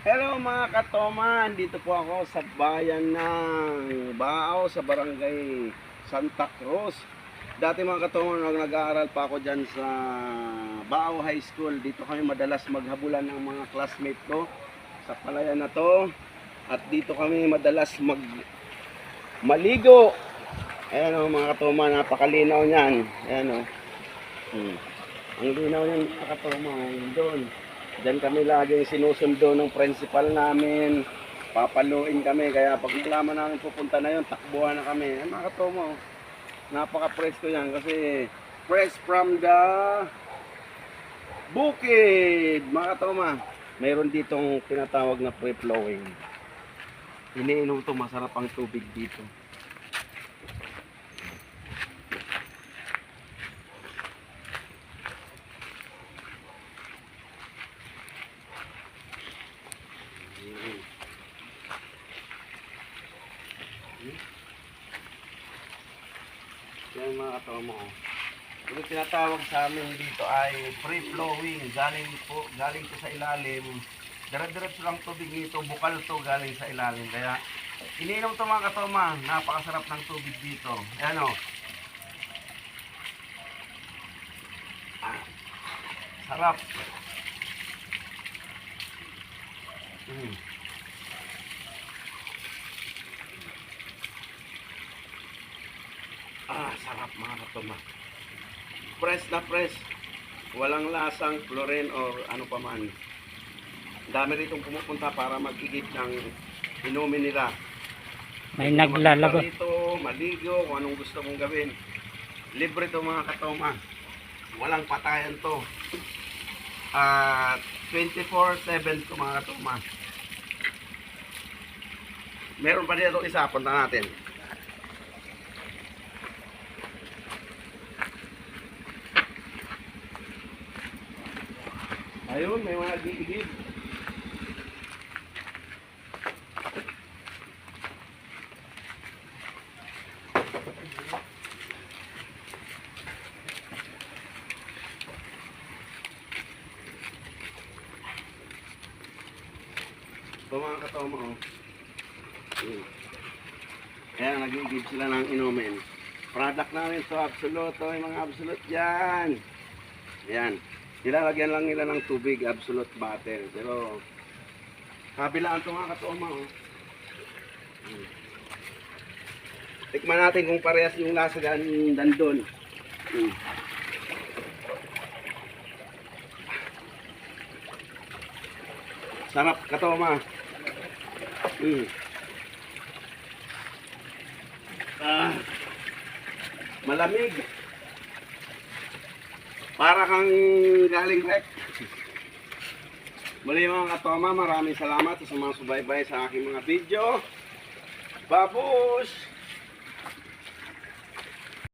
Hello mga katoman, dito po ako sa bayan ng Baaw sa barangay Santa Cruz. Dati mga katoman, nag-aaral pa ako dyan sa Baaw High School. Dito kami madalas maghabulan ng mga classmate ko sa palayan na to. At dito kami madalas maligo. Ayan o mga katoman, napakalinaw niyan. Ayan o. Ang linaw niyan mga katoman, doon. Diyan kami laging sinusundo ng principal namin. Papaluin kami. Kaya pag nalaman namin pupunta na yun, takbuhan na kami. Ay mga katomo, napaka-presko yan. Kasi fresh from the bukid. Mga katoma, mayroon ditong tinatawag na free-flowing. Iniinom to, masarap ang tubig dito. Yan mga katomo. Yung tinatawag sa amin dito ay free flowing. Galing po sa ilalim. Dire-diretso lang tubig dito. Bukal to galing sa ilalim. Kaya iniinom to mga katoma. Napakasarap ng tubig dito. Ayan o. Sarap. Sarap mga katoma. Fresh na fresh. Walang lasang chlorine or ano pa man. Dami ritong pumupunta para magigit ng inumin nila. May naglalaba dito, maligo, kung anong gusto mong gawin. Libre to mga katoma. Walang patayan to. 24/7 to mga katoma. Meron pa dito isa, punta natin. Ayun, may mga gigib. Ito mga katoma ko. Ayan, nagigib sila ng inumin. Product namin ito, Absolute. Ito yung mga Absolute dyan. Ayan. Nilalagyan lang nila ng tubig, Absolute bottle. Pero, kabilaan ito mga katoma. Tikman natin kung parehas yung lasa dandun. Sarap katoma. Malamig. Para kang galing rep. Muli mga katoma, maraming salamat sa mga subaybay sa aking mga video. Babush!